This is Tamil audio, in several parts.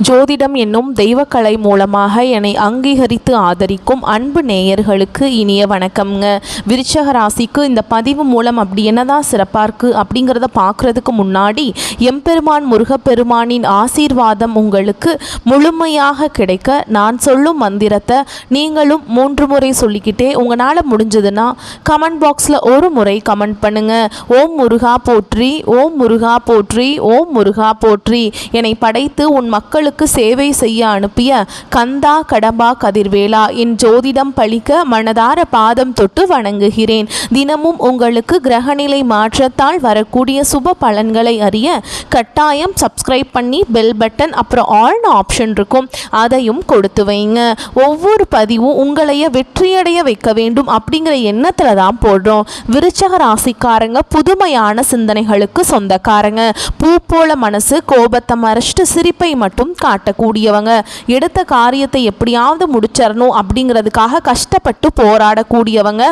ஜோதிடம் என்னும் தெய்வக்கலை மூலமாக என்னை அங்கீகரித்து ஆதரிக்கும் அன்பு நேயர்களுக்கு இனிய வணக்கம்ங்க. விருச்சக ராசிக்கு இந்த பதிவு மூலம் அப்படி என்னதான் சிறப்பாக இருக்குது அப்படிங்கிறத பார்க்குறதுக்கு முன்னாடி எம்பெருமான் முருகப்பெருமானின் ஆசீர்வாதம் உங்களுக்கு முழுமையாக கிடைக்க நான் சொல்லும் மந்திரத்தை நீங்களும் 3 முறை சொல்லிக்கிட்டே உங்களால் முடிஞ்சதுன்னா கமெண்ட் பாக்ஸில் ஒரு முறை கமெண்ட் பண்ணுங்கள். ஓம் முருகா போற்றி, ஓம் முருகா போற்றி, ஓம் முருகா போற்றி. என்னை படைத்து உன் மக்கள் சேவை செய்ய அனுப்பிய கந்தா கடம்பா கதிர்வேலா, என் ஜோதிடம் பழிக்க மனதார பாதம் தொட்டு வணங்குகிறேன். தினமும் உங்களுக்கு கிரகநிலை மாற்றத்தால் வரக்கூடிய சுப பலன்களை அறிய கட்டாயம் சப்ஸ்கிரைப் பண்ணி பெல் பட்டன் அப்புறம் ஆல்னு ஆப்ஷன் இருக்கும், அதையும் கொடுத்து வைங்க. ஒவ்வொரு பதிவும் உங்களைய வெற்றியடைய வைக்க வேண்டும் அப்படிங்கிற எண்ணத்துல தான் போடுறோம். விருச்சக ராசிக்காரங்க புதுமையான சிந்தனைகளுக்கு சொந்தக்காரங்க. பூ போல மனசு, கோபத்தை மறைச்சிட்டு சிரிப்பை மட்டும் காட்டக்கூடியவங்க. எடுத்த காரியத்தை எப்படியாவது முடிச்சிடணும் அப்படிங்கிறதுக்காக கஷ்டப்பட்டு போராடக்கூடியவங்க.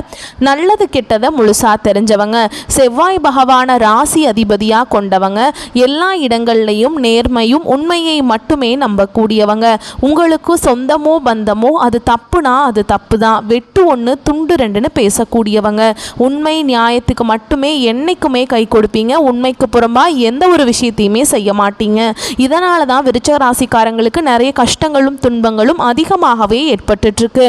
நல்லது கெட்டதை முழுசா தெரிஞ்சவங்க. செவ்வாய் பகவான ராசி அதிபதியா கொண்டவங்க. எல்லா இடங்கள்லையும் நேர்மையும் உண்மையை மட்டுமே நம்பக்கூடியவங்க. உங்களுக்கு சொந்தமோ பந்தமோ அது தப்புனா அது தப்பு தான், வெட்டு 1 துண்டு 2ன்னு பேசக்கூடியவங்க. உண்மை நியாயத்துக்கு மட்டுமே என்னைக்குமே கை கொடுப்பீங்க. உண்மைக்கு புறம்பா எந்த ஒரு விஷயத்தையுமே செய்ய மாட்டீங்க. இதனால தான் விருச்சக ராசிக்காரங்களுக்கு நிறைய கஷ்டங்களும் துன்பங்களும் அதிகமாகவே ஏற்பட்டுருக்கு.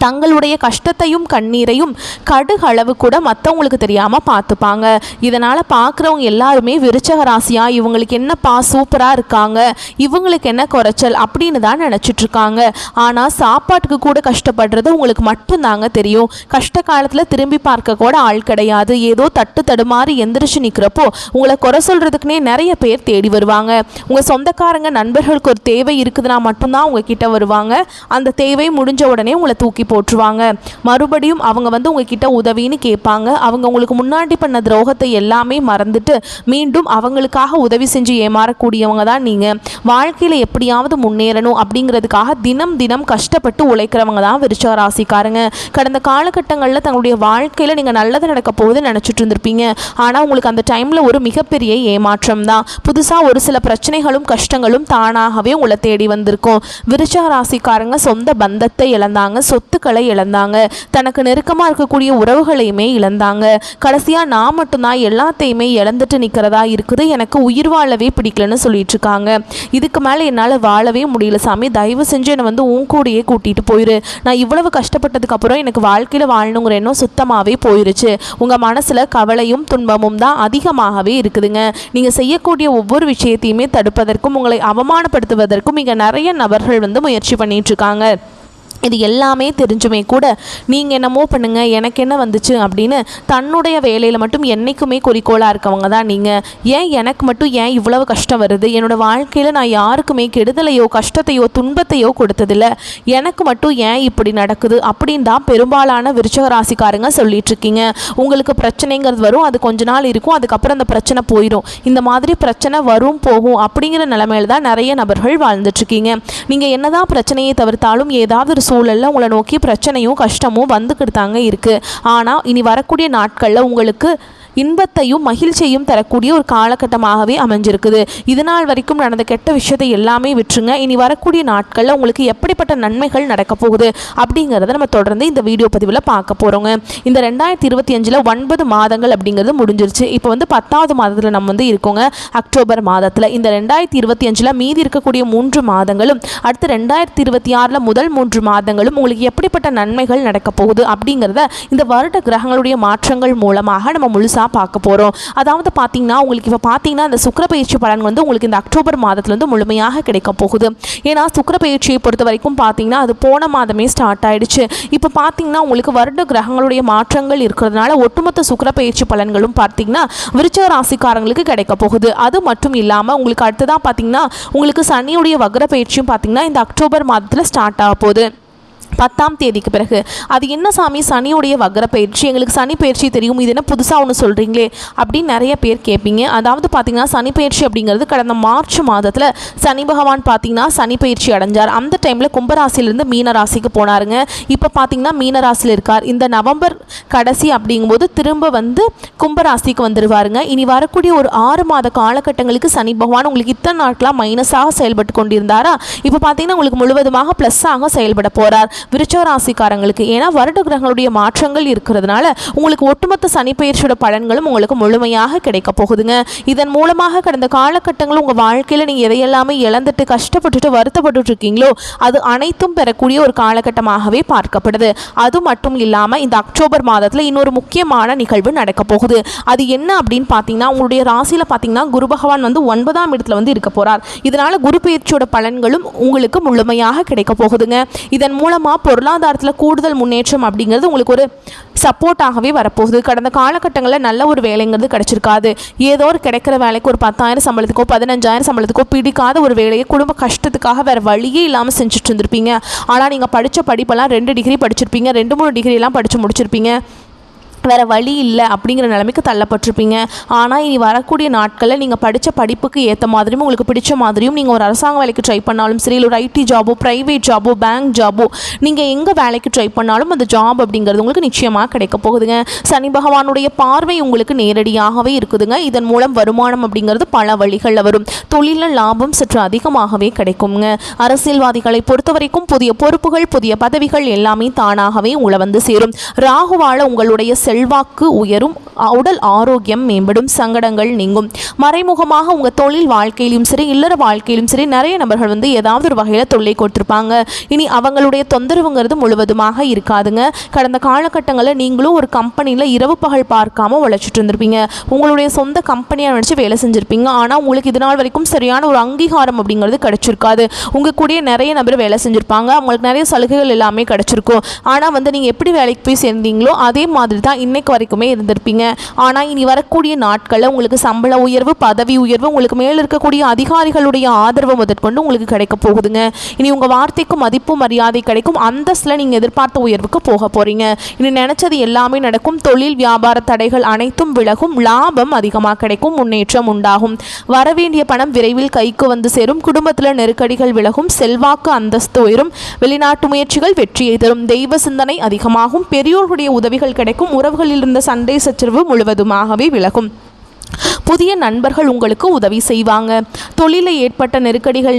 தங்களுடைய கஷ்டத்தையும் கண்ணீரையும் கடுகளவு கூட மற்றவங்களுக்கு தெரியாமல் பார்த்துப்பாங்க. இதனால் பார்க்குறவங்க எல்லாருமே விருச்சக ராசியா, இவங்களுக்கு என்னப்பா சூப்பராக இருக்காங்க, இவங்களுக்கு என்ன குறைச்சல் அப்படின்னு தான் நினச்சிட்ருக்காங்க. ஆனால் சாப்பாட்டுக்கு கூட கஷ்டப்படுறது உங்களுக்கு மட்டும்தாங்க தெரியும். கஷ்ட காலத்தில் திரும்பி பார்க்க கூட ஆள் கிடையாது. ஏதோ தட்டு தடுமாறி எந்திரிச்சு நிற்கிறப்போ உங்களை குறை சொல்கிறதுக்குனே நிறைய பேர் தேடி வருவாங்க. உங்கள் சொந்தக்காரங்க நண்பர்களுக்கு ஒரு தேவை இருக்குதுன்னா மட்டும்தான் உங்ககிட்ட வருவாங்க. அந்த தேவை முடிஞ்ச உடனே உங்களை தூக்கி போட்டுருவாங்க. மறுபடியும் அவங்க உங்ககிட்ட உதவின்னு கேட்பாங்க. அவங்க உங்களுக்கு முன்னாடி பண்ண துரோகத்தை எல்லாமே மறந்துட்டு மீண்டும் அவங்களுக்காக உதவி செஞ்சு ஏமாறக்கூடியவங்க தான் நீங்கள். வாழ்க்கையில் எப்படியாவது முன்னேறணும் அப்படிங்கிறதுக்காக தினம் தினம் கஷ்டப்பட்டு உழைக்கிறவங்க தான் விருச்சக ராசிக்காரங்க. கடந்த காலகட்டங்களில் தங்களுடைய வாழ்க்கையில் நீங்கள் நல்லது நடக்க போகுது நினச்சிட்டு இருந்திருப்பீங்க. ஆனால் உங்களுக்கு அந்த டைமில் ஒரு மிகப்பெரிய ஏமாற்றம் தான். புதுசாக ஒரு சில பிரச்சனைகளும் கஷ்டங்களும் தானாகவே உங்களை தேடி வந்திருக்கும். விருச்சக ராசிக்காரங்க சொந்த பந்தத்தை இழந்தாங்க, சொத்துக்களை இழந்தாங்க, தனக்கு நெருக்கமாக இருக்கக்கூடிய உறவுகளையுமே இழந்தாங்க. கடைசியாக நான் மட்டும்தான் எல்லாத்தையுமே இழந்துட்டு நிற்கிறதா இருக்குது, எனக்கு உயிர் வாழவே பிடிக்கலன்னு சொல்லிட்டு இருக்காங்க. இதுக்கு மேலே என்னால் வாழவே முடியல சாமி, தயவு செஞ்சு என்னை உன் கூடையே கூட்டிகிட்டு போயிரு. நான் இவ்வளவு கஷ்டப்பட்டதுக்கு அப்புறம் எனக்கு வாழ்க்கையில் வாழணுங்கிற எண்ணம் சுத்தமாகவே போயிருச்சு. உங்கள் மனசில் கவலையும் துன்பமும் தான் அதிகமாகவே இருக்குதுங்க. நீங்கள் செய்யக்கூடிய ஒவ்வொரு விஷயத்தையுமே தடுப்பதற்கும் உங்களை அவமானப்படுத்துவதற்கும் இங்கே நிறைய நபர்கள் முயற்சி பண்ணிட்டு இருக்காங்க. இது எல்லாமே தெரிஞ்சுமே கூட நீங்கள் என்னமோ பண்ணுங்கள், எனக்கு என்ன வந்துச்சு அப்படின்னு தன்னுடைய வேலையில் மட்டும் என்றைக்குமே குறிக்கோளாக இருக்கவங்க தான் நீங்கள். ஏன் எனக்கு மட்டும் ஏன் இவ்வளவு கஷ்டம் வருது, என்னோடய வாழ்க்கையில் நான் யாருக்குமே கெடுதலையோ கஷ்டத்தையோ துன்பத்தையோ கொடுத்ததில்லை, எனக்கு மட்டும் ஏன் இப்படி நடக்குது அப்படின்னு தான் பெரும்பாலான விருச்சக ராசிக்காரங்க சொல்லிட்டு இருக்கீங்க. உங்களுக்கு பிரச்சனைங்கிறது வரும், அது கொஞ்ச நாள் இருக்கும், அதுக்கப்புறம் அந்த பிரச்சனை போயிடும். இந்த மாதிரி பிரச்சனை வரும் போகும் அப்படிங்கிற நிலைமையில தான் நிறைய நபர்கள் வாழ்ந்துட்டுருக்கீங்க. நீங்கள் என்னதான் பிரச்சனையை தவிர்த்தாலும் ஏதாவது ஒரு சூழலில் உங்களை நோக்கி பிரச்சனையும் கஷ்டமும் வந்துக்கிட்டு தாங்க இருக்குது. ஆனால் இனி வரக்கூடிய நாட்களில் உங்களுக்கு இன்பத்தையும் மகிழ்ச்சியையும் தரக்கூடிய ஒரு காலகட்டமாகவே அமைஞ்சிருக்குது. இதனால் வரைக்கும் நடந்த கெட்ட விஷயத்தை எல்லாமே விட்டுருங்க. இனி வரக்கூடிய நாட்களில் உங்களுக்கு எப்படிப்பட்ட நன்மைகள் நடக்க போகுது அப்படிங்கிறத நம்ம தொடர்ந்து இந்த வீடியோ பதிவில் பார்க்க போகிறோங்க. இந்த 2025 9 மாதங்கள் அப்படிங்கிறது முடிஞ்சிருச்சு. இப்போ 10வது மாதத்தில் நம்ம இருக்கோங்க, அக்டோபர் மாதத்தில். இந்த 2025 மீதி இருக்கக்கூடிய 3 மாதங்களும் அடுத்து 2026 முதல் 3 மாதங்களும் உங்களுக்கு எப்படிப்பட்ட நன்மைகள் நடக்க போகுது அப்படிங்கிறத இந்த வருட கிரகங்களுடைய மாற்றங்கள் மூலமாக நம்ம முழுசாக பார்க்க போகிறோம். அதாவது பார்த்தீங்கன்னா உங்களுக்கு இப்போ பார்த்தீங்கன்னா இந்த சுக்கிர பயிற்சி பலன் உங்களுக்கு இந்த அக்டோபர் மாதத்துல முழுமையாக கிடைக்க போகுது. ஏன்னா சுக்கிர பயிற்சியை பொறுத்த வரைக்கும் பார்த்தீங்கன்னா அது போன மாதமே ஸ்டார்ட் ஆயிடுச்சு. இப்போ பார்த்தீங்கன்னா உங்களுக்கு வருட கிரகங்களுடைய மாற்றங்கள் இருக்கிறதுனால ஒட்டுமொத்த சுக்கிர பயிற்சி பலன்களும் பார்த்தீங்கன்னா விருச்சக ராசிக்காரங்களுக்கு கிடைக்க போகுது. அது மட்டும் இல்லாமல் உங்களுக்கு அடுத்ததான் பார்த்தீங்கன்னா உங்களுக்கு சனியுடைய வக்ர பயிற்சியும் பார்த்தீங்கன்னா இந்த அக்டோபர் மாதத்தில் ஸ்டார்ட் ஆக போகுது. 10ஆம் தேதிக்கு பிறகு. அது என்ன சாமி சனியுடைய வக்ர பயிற்சி, எங்களுக்கு சனி பயிற்சி தெரியும், இது என்ன புதுசாக ஒன்று சொல்கிறீங்களே அப்படின்னு நிறைய பேர் கேட்பீங்க. அதாவது பார்த்திங்கன்னா சனி பயிற்சி அப்படிங்கிறது கடந்த மார்ச் மாதத்தில் சனி பகவான் பார்த்திங்கன்னா சனி பயிற்சி அடைஞ்சார். அந்த டைமில் கும்பராசிலிருந்து மீன ராசிக்கு போனாருங்க. இப்போ பார்த்திங்கன்னா மீன ராசியில் இருக்கார். இந்த நவம்பர் கடைசி அப்படிங்கும்போது திரும்ப வந்து கும்பராசிக்கு வந்துடுவாருங்க. இனி வரக்கூடிய ஒரு 6 மாத காலகட்டங்களுக்கு சனி பகவான் உங்களுக்கு இத்தனை நாட்களாக மைனஸாக செயல்பட்டு கொண்டிருந்தாரா, இப்போ பார்த்திங்கன்னா உங்களுக்கு முழுவதுமாக ப்ளஸ்ஸாக செயல்பட போகிறார் விருச்சிக ராசிக்காரங்களுக்கு. ஏன்னா வருட கிரகங்களுடைய மாற்றங்கள் இருக்கிறதுனால உங்களுக்கு ஒட்டுமொத்த சனி பயிற்சியோட பலன்களும் உங்களுக்கு முழுமையாக கிடைக்க போகுதுங்க. இதன் மூலமாக கடந்த காலகட்டங்கள் உங்கள் வாழ்க்கையில் நீங்கள் எதையெல்லாமே இழந்துட்டு கஷ்டப்பட்டுட்டு வருத்தப்பட்டு இருக்கீங்களோ அது அனைத்தும் பெறக்கூடிய ஒரு காலகட்டமாகவே பார்க்கப்படுது. அது மட்டும் இல்லாமல் இந்த அக்டோபர் மாதத்தில் இன்னொரு முக்கியமான நிகழ்வு நடக்க போகுது. அது என்ன அப்படின்னு பார்த்தீங்கன்னா உங்களுடைய ராசியில் பார்த்தீங்கன்னா குரு பகவான் வந்து 9ஆம் இடத்துல வந்து இருக்க போகிறார். இதனால் குரு பயிற்சியோட பலன்களும் உங்களுக்கு முழுமையாக கிடைக்க போகுதுங்க. இதன் மூலமாக பொருளாதாரத்தில் கூடுதல் முன்னேற்றம் அப்படிங்கிறது உங்களுக்கு ஒரு சப்போர்ட்டாகவே வரப்போகுது. கடந்த காலகட்டங்களில் நல்ல ஒரு வேலைங்கிறது கிடைச்சிருக்காது. ஏதோ ஒரு கிடைக்கிற வேலைக்கு ஒரு 10,000 சம்பளத்துக்கோ 15,000 சம்பளத்துக்கோ பிடிக்காத ஒரு வேலையை குடும்ப கஷ்டத்துக்காக வேறு வழியே இல்லாமல் செஞ்சுட்டு இருந்திருப்பீங்க. ஆனால் நீங்கள் படித்த படிப்பெல்லாம் 2 டிகிரி படிச்சிருப்பீங்க, 2-3 டிகிரியெல்லாம் படித்து முடிச்சிருப்பீங்க. வேறு வழி இல்லை அப்படிங்கிற நிலைமைக்கு தள்ளப்பட்டிருப்பீங்க. ஆனால் இனி வரக்கூடிய நாட்களில் நீங்கள் படித்த படிப்புக்கு ஏற்ற மாதிரியும் உங்களுக்கு பிடிச்ச மாதிரியும் நீங்கள் ஒரு அரசாங்க வேலைக்கு ட்ரை பண்ணாலும் சரி, இல்லை ஒரு ஐடி ஜாபோ ப்ரைவேட் ஜாபோ பேங்க் ஜாபோ நீங்கள் எங்கே வேலைக்கு ட்ரை பண்ணாலும் அந்த ஜாப் அப்படிங்கிறது உங்களுக்கு நிச்சயமாக கிடைக்க போகுதுங்க. சனி பகவானுடைய பார்வை உங்களுக்கு நேரடியாகவே இருக்குதுங்க. இதன் மூலம் வருமானம் அப்படிங்கிறது பல வழிகளில் வரும். தொழிலில் லாபம் சற்று அதிகமாகவே கிடைக்குங்க. அரசியல்வாதிகளை பொறுத்த வரைக்கும் புதிய பொறுப்புகள் புதிய பதவிகள் எல்லாமே தானாகவே உங்களை வந்து சேரும். ராகுவால உங்களுடைய செல்வாக்கு உயரும், உடல் ஆரோக்கியம் மேம்படும், சங்கடங்கள் நீங்கும். மறைமுகமாக உங்கள் தொழில் வாழ்க்கையிலும் சரி இல்லற வாழ்க்கையிலும் சரி நிறைய நபர்கள் வந்து ஏதாவது ஒரு வகையில் தொல்லை கொடுத்துருப்பாங்க. இனி அவங்களுடைய தொந்தரவுங்கிறது முழுவதுமாக இருக்காதுங்க. கடந்த காலகட்டங்களில் நீங்களும் ஒரு கம்பெனியில் இரவு பகல் பார்க்காம உழைச்சிட்டு இருந்திருப்பீங்க. உங்களுடைய சொந்த கம்பெனியை நினச்சி வேலை செஞ்சுருப்பீங்க. ஆனால் உங்களுக்கு இது நாள் வரைக்கும் சரியான ஒரு அங்கீகாரம் அப்படிங்கிறது கிடைச்சிருக்காது. உங்கள் கூடிய நிறைய நபர் வேலை செஞ்சுருப்பாங்க, அவங்களுக்கு நிறைய சலுகைகள் எல்லாமே கிடைச்சிருக்கும். ஆனால் வந்து நீங்கள் எப்படி வேலைக்கு போய் சேர்ந்தீங்களோ அதே மாதிரி தான் இன்னைக்கு வரைக்குமே இருந்திருப்பீங்க. ஆனால் இனி வரக்கூடிய நாட்களில் உங்களுக்கு சம்பள உயர்வு பதவி உயர்வு உங்களுக்கு மேலே இருக்கக்கூடிய அதிகாரிகளுடைய ஆதரவு முதற்கொண்டு உங்களுக்கு கிடைக்க போகுதுங்க. இனி உங்கள் வார்த்தைக்கு மதிப்பு மரியாதை கிடைக்கும். அந்தஸ்தில் நீங்கள் எதிர்பார்த்த உயர்வுக்கு போக போகிறீங்க. இனி நினச்சது எல்லாமே நடக்கும். தொழில் வியாபார தடைகள் அனைத்தும் விலகும். லாபம் அதிகமாக கிடைக்கும். முன்னேற்றம் உண்டாகும். வரவேண்டிய பணம் விரைவில் கைக்கு வந்து சேரும். குடும்பத்தில் நெருக்கடிகள் விலகும். செல்வாக்கு அந்தஸ்து உயரும். வெளிநாட்டு முயற்சிகள் வெற்றியை தரும். தெய்வ சிந்தனை அதிகமாகும். பெரியோர்களுடைய உதவிகள் கிடைக்கும். உறவுகளில் இருந்த சண்டை சச்சரவு முழுவதுமாகவே விலகும். புதிய நண்பர்கள் உங்களுக்கு உதவி செய்வாங்க. தொழிலில் ஏற்பட்ட நெருக்கடிகள்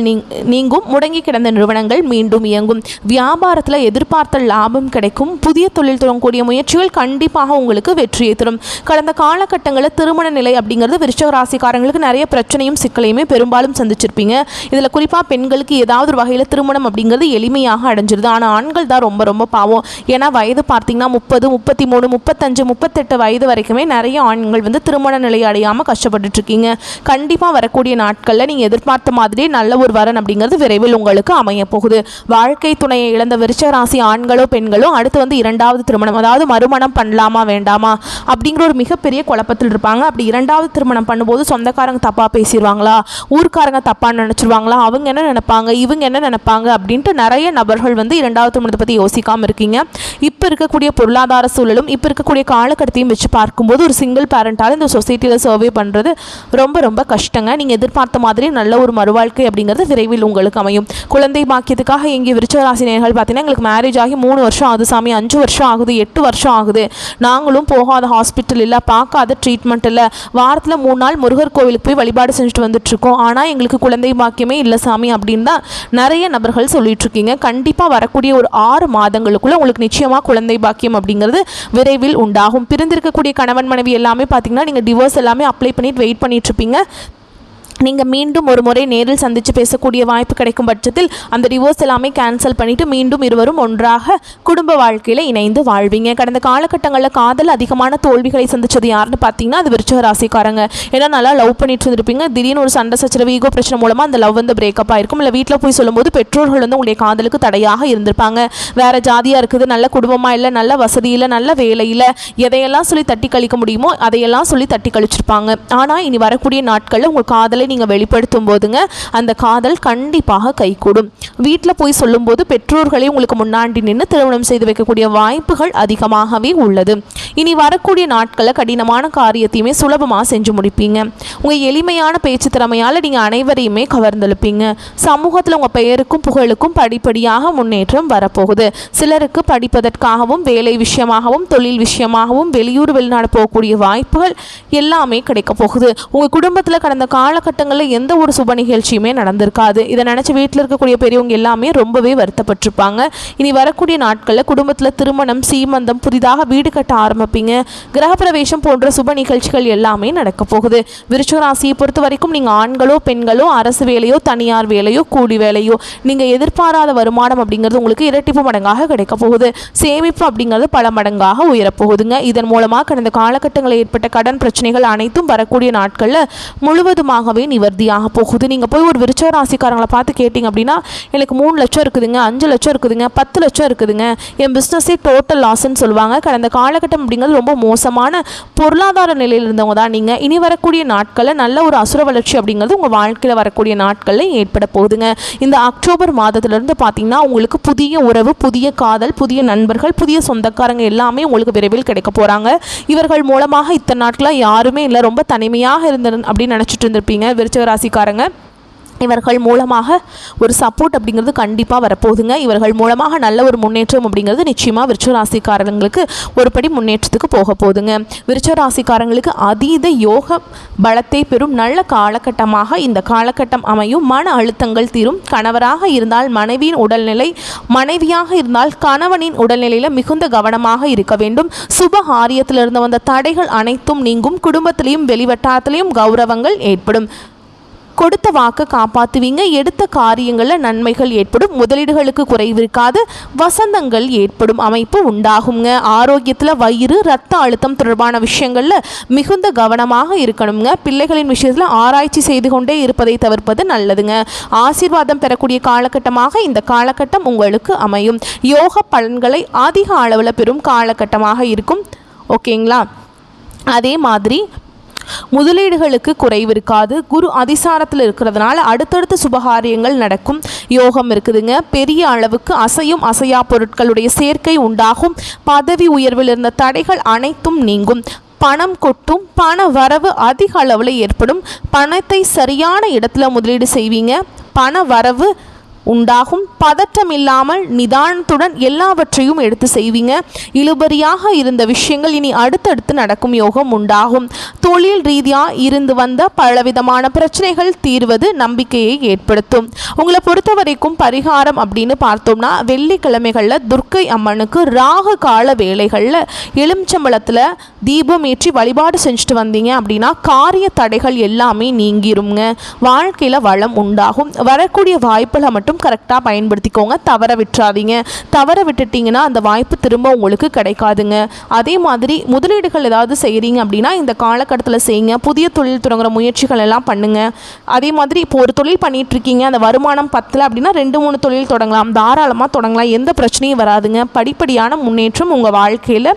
நீங்கும். முடங்கி கிடந்த நிறுவனங்கள் மீண்டும் இயங்கும். வியாபாரத்தில் எதிர்பார்த்த லாபம் கிடைக்கும். புதிய தொழில் தொடங்கக்கூடிய முயற்சிகள் கண்டிப்பாக உங்களுக்கு வெற்றியை தரும். கடந்த காலகட்டங்களில் திருமண நிலை அப்படிங்கிறது விருச்சிக ராசிக்காரங்களுக்கு நிறைய பிரச்சனையும் சிக்கலையுமே பெரும்பாலும் சந்திச்சிருப்பீங்க. இதில் குறிப்பாக பெண்களுக்கு ஏதாவது ஒரு வகையில் திருமணம் அப்படிங்கிறது எளிமையாக அடைஞ்சிருது. ஆனால் ஆண்கள் தான் ரொம்ப ரொம்ப பாவம். ஏன்னா வயது பார்த்தீங்கன்னா 30, 33, 35, 38 வயது வரைக்குமே நிறைய ஆண்கள் வந்து திருமண நிலை அடையாமல் கஷ்டப்பட்டு இருக்கீங்க. கண்டிப்பாக வரக்கூடிய நாட்களில் நீங்கள் எதிர்பார்த்த மாதிரியே நல்ல ஒரு வரன் அப்படிங்கிறது விரைவில் உங்களுக்கு அமைய போகுது. வாழ்க்கை துணையை இழந்த விருச்சிக ராசி ஆண்களோ பெண்களோ அடுத்து வந்து 2வது திருமணம் அதாவது மறுமணம் பண்ணலாமா வேண்டாமா அப்படிங்கிற ஒரு மிகப்பெரிய குழப்பத்தில் இருப்பாங்க. அப்படி 2வது திருமணம் பண்ணும்போது சொந்தக்காரங்க தப்பாக பேசிடுவாங்களா, ஊர்க்காரங்க தப்பாக நினச்சிருவாங்களா, அவங்க என்ன நினைப்பாங்க இவங்க என்ன நினைப்பாங்க அப்படின்ட்டு நிறைய நபர்கள் வந்து 2வது திருமணத்தை பற்றி யோசிக்காமல் இருக்கீங்க. இப்போ இருக்கக்கூடிய பொருளாதார சூழலும் இப்போ இருக்கக்கூடிய காலகட்டத்தையும் வச்சு பார்க்கும்போது ஒரு சிங்கிள் பேரண்டால் இந்த சொசைட்டியில் சர்வே பண்ணுறது ரொம்ப ரொம்ப கஷ்டங்க. நீங்கள் எதிர்பார்த்த மாதிரி நல்ல ஒரு மறுவாழ்க்கை அப்படிங்கிறது விரைவில் உங்களுக்கு அமையும். குழந்தை பாக்கியத்துக்காக எங்கள் விருச்சிக ராசி நேயர்கள் பார்த்தீங்கன்னா எங்களுக்கு மேரேஜ் ஆகி 3 வருஷம் ஆகுது சாமி, 5 வருஷம் ஆகுது, 8 வருஷம் ஆகுது, நாங்களும் போகாத ஹாஸ்பிட்டல் இல்லை, பார்க்காத ட்ரீட்மெண்ட் இல்லை, வாரத்தில் 3 நாள் முருகர் கோவிலுக்கு போய் வழிபாடு செஞ்சுட்டு வந்துட்டுருக்கோம், ஆனால் எங்களுக்கு குழந்தை பாக்கியமே இல்லை சாமி அப்படின்னு தான் நிறைய நபர்கள் சொல்லிட்டு இருக்கீங்க. கண்டிப்பாக வரக்கூடிய ஒரு 6 மாதங்களுக்குள்ளே உங்களுக்கு நிச்சயமாக குழந்தை பாக்கியம் அப்படிங்கிறது விரைவில் உண்டாகும். பிரிந்திருக்கக்கூடிய கணவன் மனைவி எல்லாமே பார்த்தீங்கன்னா நீங்கள் டிவோர்ஸ் எல்லாமே அப்ளை பண்ணிட்டு வெயிட் பண்ணிட்டுருப்பீங்க. நீங்கள் மீண்டும் ஒரு முறை நேரில் சந்தித்து பேசக்கூடிய வாய்ப்பு கிடைக்கும் பட்சத்தில் அந்த டிவோர்ஸ் எல்லாமே கேன்சல் பண்ணிவிட்டு மீண்டும் இருவரும் ஒன்றாக குடும்ப வாழ்க்கையில் இணைந்து வாழ்வீங்க. கடந்த காலகட்டங்களில் காதல் அதிகமான தோல்விகளை சந்தித்தது யாருன்னு பார்த்தீங்கன்னா அது விருச்சிக ராசிக்காரங்க. ஏன்னா நல்லா லவ் பண்ணிட்டு இருந்திருப்பீங்க. திடீர்னு ஒரு சண்டை சச்சரவு ஈகோ பிரச்சனை மூலமாக அந்த லவ் வந்து பிரேக்கப் ஆகிருக்கும். இல்லை வீட்டில் போய் சொல்லும்போது பெற்றோர்கள் வந்து உங்களுடைய காதலுக்கு தடையாக இருந்திருப்பாங்க. வேறு ஜாதியாக இருக்குது, நல்ல குடும்பமாக இல்லை, நல்ல வசதியில், நல்ல வேலையில், எதையெல்லாம் சொல்லி தட்டி கழிக்க முடியுமோ அதையெல்லாம் சொல்லி தட்டி கழிச்சிருப்பாங்க. ஆனால் இனி வரக்கூடிய நாட்களில் உங்கள் காதலை நீங்கள் வெளிப்படுத்தும் போதுங்க அந்த காதல் கண்டிப்பாக கைகூடும். வீட்டில் போய் சொல்லும்போது பெற்றோர்களே உங்களுக்கு முன்னாடி நின்று திருமணம் செய்து வைக்கக்கூடிய வாய்ப்புகள் அதிகமாகவே உள்ளது. இனி வரக்கூடிய நாட்களில் கடினமான காரியத்தையுமே சுலபமாக செஞ்சு முடிப்பீங்க. உங்கள் எளிமையான பேச்சு திறமையால் நீங்கள் அனைவரையுமே கவர்ந்தெழுப்பீங்க. சமூகத்தில் உங்கள் பெயருக்கும் புகழுக்கும் படிப்படியாக முன்னேற்றம் வரப்போகுது. சிலருக்கு படிப்பதற்காகவும் வேலை விஷயமாகவும் தொழில் விஷயமாகவும் வெளியூர் வெளிநாடு போகக்கூடிய வாய்ப்புகள் எல்லாமே கிடைக்க போகுது. உங்கள் குடும்பத்தில் கடந்த காலகட்டங்களில் எந்த ஒரு சுப நிகழ்ச்சியுமே நடந்திருக்காது. இதை நினச்சி வீட்டில் இருக்கக்கூடிய பெரியவங்க எல்லாமே ரொம்பவே வருத்தப்பட்டிருப்பாங்க. இனி வரக்கூடிய நாட்களில் குடும்பத்தில் திருமணம், சீமந்தம், புதிதாக வீடு கட்ட ஆரம்பிப்பீங்க. கிரகப்பிரவேசம் போன்ற சுப நிகழ்ச்சிகள் எல்லாமே நடக்க போகுது. விருச்சிக ராசியை பொறுத்த வரைக்கும் நீங்கள் ஆண்களோ பெண்களோ அரசு வேலையோ தனியார் வேலையோ கூலி வேலையோ நீங்கள் எதிர்பாராத வருமானம் அப்படிங்கிறது உங்களுக்கு இரட்டிப்பு மடங்காக கிடைக்க போகுது. சேமிப்பு அப்படிங்கிறது பல மடங்காக உயரப்போகுதுங்க. இதன் மூலமாக கடந்த காலகட்டங்களில் ஏற்பட்ட கடன் பிரச்சனைகள் அனைத்தும் வரக்கூடிய நாட்களில் முழுவதுமாகவே நிவர்த்தியாக போகுது. நீங்கள் போய் ஒரு விருச்சிக ராசிக்காரங்களை பார்த்து கேட்டிங்க அப்படின்னா எனக்கு 3 லட்சம் இருக்குதுங்க, 5 லட்சம் இருக்குதுங்க, 10 லட்சம் இருக்குதுங்க, என் பிஸ்னஸே டோட்டல் லாஸ்ன்னு சொல்லுவாங்க. கடந்த காலகட்டம் அப்படிங்கிறது ரொம்ப மோசமான பொருளாதார நிலையில் இருந்தவங்க தான் நீங்கள். இனி வரக்கூடிய நாட்களில் நல்ல ஒரு அசுர வளர்ச்சி அப்படிங்கிறது உங்கள் வாழ்க்கையில் வரக்கூடிய நாட்களில் ஏற்பட போகுதுங்க. இந்த அக்டோபர் மாதத்திலிருந்து பார்த்தீங்கன்னா உங்களுக்கு புதிய உறவு, புதிய காதல், புதிய நண்பர்கள், புதிய சொந்தக்காரங்க எல்லாமே உங்களுக்கு விரைவில் கிடைக்க போகிறாங்க. இவர்கள் மூலமாக இத்தனை நாட்களாக யாருமே இல்லை, ரொம்ப தனிமையாக அப்படின்னு நினச்சிட்டு இருந்திருப்பீங்க விருச்சிக ராசிக்காரங்க. இவர்கள் மூலமாக ஒரு சப்போர்ட் அப்படிங்கிறது கண்டிப்பாக வரப்போகுதுங்க. இவர்கள் மூலமாக நல்ல ஒரு முன்னேற்றம் அப்படிங்கிறது நிச்சயமாக விருச்சிக ராசிக்காரங்களுக்கு ஒரு படி முன்னேற்றத்துக்கு போக போகுதுங்க. விருச்சிக ராசிக்காரங்களுக்கு அதீத யோக பலத்தை பெறும் நல்ல காலகட்டமாக இந்த காலகட்டம் அமையும். மன அழுத்தங்கள் தீரும். கணவராக இருந்தால் மனைவியின் உடல்நிலை, மனைவியாக இருந்தால் கணவனின் உடல்நிலையில் மிகுந்த கவனமாக இருக்க வேண்டும். சுப காரியத்திலிருந்து வந்த தடைகள் அனைத்தும் நீங்கும். குடும்பத்திலையும் வெளிவட்டாரத்திலையும் கௌரவங்கள் ஏற்படும். கொடுத்த வாக்கு காப்பாற்றுவீங்க. எடுத்த காரியங்களில் நன்மைகள் ஏற்படும். முதலீடுகளுக்கு குறைவு இருக்காது. வசந்தங்கள் ஏற்படும் அமைப்பு உண்டாகுங்க. ஆரோக்கியத்தில் வயிறு, ரத்த அழுத்தம் தொடர்பான விஷயங்களில் மிகுந்த கவனமாக இருக்கணுங்க. பிள்ளைகளின் விஷயத்தில் ஆராய்ச்சி செய்து கொண்டே இருப்பதை தவிர்ப்பது நல்லதுங்க. ஆசீர்வாதம் பெறக்கூடிய காலகட்டமாக இந்த காலகட்டம் உங்களுக்கு அமையும். யோக பலன்களை அதிக அளவில் பெறும் காலகட்டமாக இருக்கும். ஓகேங்களா? அதே மாதிரி முதலீடுகளுக்கு குறைவு இருக்காது. குரு அதிசாரத்தில் இருக்கிறதுனால அடுத்தடுத்த சுபகாரியங்கள் நடக்கும் யோகம் இருக்குதுங்க. பெரிய அளவுக்கு அசையும் அசையா பொருட்களுடைய சேர்க்கை உண்டாகும். பதவி உயர்வில் இருந்த தடைகள் அனைத்தும் நீங்கும். பணம் கொட்டும். பண வரவு அதிக அளவில் ஏற்படும். பணத்தை சரியான இடத்துல முதலீடு செய்வீங்க. பண வரவு உண்டாகும். பதட்டம் இல்லாமல் நிதானத்துடன் எல்லாவற்றையும் எடுத்து செய்வீங்க. இழுபறியாக இருந்த விஷயங்கள் இனி அடுத்தடுத்து நடக்கும் யோகம் உண்டாகும். தொழில் ரீதியாக இருந்து வந்த பலவிதமான பிரச்சனைகள் தீர்வது நம்பிக்கையை ஏற்படுத்தும். உங்களை பொறுத்த வரைக்கும் பரிகாரம் அப்படின்னு பார்த்தோம்னா வெள்ளிக்கிழமைகளில் துர்க்கை அம்மனுக்கு ராகு கால வேளைகளில் எலுமிச்சம்பழத்தில் தீபம் ஏற்றி வழிபாடு செஞ்சுட்டு வந்தீங்க அப்படின்னா காரிய தடைகள் எல்லாமே நீங்கிருங்க. வாழ்க்கையில் வளம் உண்டாகும். வரக்கூடிய வாய்ப்புகளை மட்டும் கரெக்டாக பயன்படுத்திக்கோங்க. தவற விட்டுறாதீங்க. தவற விட்டுட்டிங்கன்னா அந்த வாய்ப்பு திரும்ப உங்களுக்கு கிடைக்காதுங்க. அதே மாதிரி முதலீடுகள் ஏதாவது செய்கிறீங்க அப்படின்னா இந்த காலகட்டத்தில் செய்யுங்க. புதிய தொழில் தொடங்குற முயற்சிகள் எல்லாம் பண்ணுங்கள். அதே மாதிரி இப்போ ஒரு தொழில் பண்ணிகிட்ருக்கீங்க, அந்த வருமானம் பத்தலை அப்படின்னா 2-3 தொழில் தொடங்கலாம். தாராளமாக தொடங்கலாம். எந்த பிரச்சனையும் வராதுங்க. படிப்படியான முன்னேற்றம் உங்கள் வாழ்க்கையில்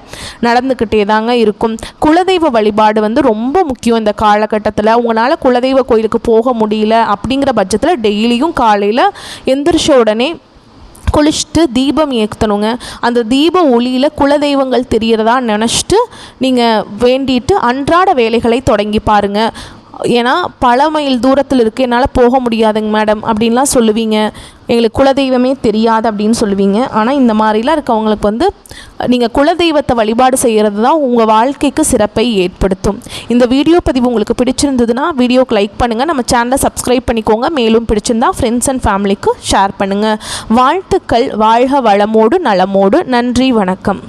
நடந்துக்கிட்டே தாங்க இருக்கும். குலதெய்வ வழிபாடு ரொம்ப முக்கியம் இந்த காலகட்டத்தில். உங்களால் குலதெய்வ கோயிலுக்கு போக முடியல அப்படிங்கிற பட்சத்தில் டெய்லியும் காலையில் எந்திரிச்ச உடனே குளிச்சுட்டு தீபம் ஏற்றணுங்க. அந்த தீப ஒளியில் குலதெய்வங்கள் தெரிகிறதா நினச்சிட்டு நீங்கள் வேண்டிட்டு அன்றாட வேலைகளை தொடங்கி பாருங்கள். ஏன்னா பல மைல் தூரத்தில் இருக்குது, என்னால் போக முடியாதுங்க மேடம் அப்படின்லாம் சொல்லுவீங்க. எங்களுக்கு குலதெய்வமே தெரியாது அப்படின்னு சொல்லுவீங்க. ஆனால் இந்த மாதிரிலாம் இருக்கவங்களுக்கு நீங்கள் குலதெய்வத்தை வழிபாடு செய்கிறது தான் உங்கள் வாழ்க்கைக்கு சிறப்பை ஏற்படுத்தும். இந்த வீடியோ பதிவு உங்களுக்கு பிடிச்சிருந்ததுன்னா வீடியோக்கு லைக் பண்ணுங்கள். நம்ம சேனலை சப்ஸ்கிரைப் பண்ணிக்கோங்க. மேலும் பிடிச்சிருந்தா ஃப்ரெண்ட்ஸ் அண்ட் ஃபேமிலிக்கு ஷேர் பண்ணுங்கள். வாழ்த்துக்கள். வாழ்க வளமோடு நலமோடு. நன்றி, வணக்கம்.